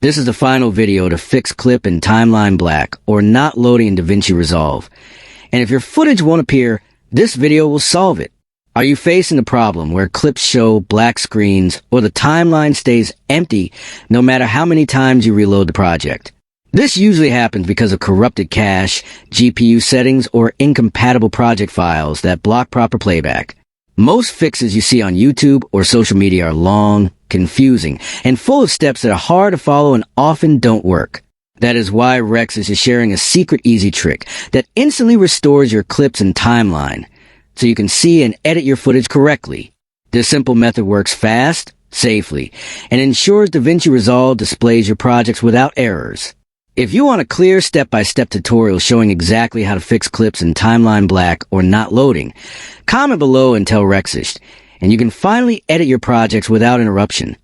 This is the final video to fix clip and timeline black or not loading in DaVinci Resolve. And if your footage won't appear, this video will solve it. Are you facing a problem where clips show black screens or the timeline stays empty no matter how many times you reload the project? This usually happens because of corrupted cache, GPU settings, or incompatible project files that block proper playback. Most fixes you see on YouTube or social media are long, confusing, and full of steps that are hard to follow and often don't work. That is why Rexis is sharing a secret easy trick that instantly restores your clips and timeline so you can see and edit your footage correctly. This simple method works fast, safely, and ensures DaVinci Resolve displays your projects without errors. If you want a clear step-by-step tutorial showing exactly how to fix clips in timeline black or not loading, comment below and tell Rexis, and you can finally edit your projects without interruption.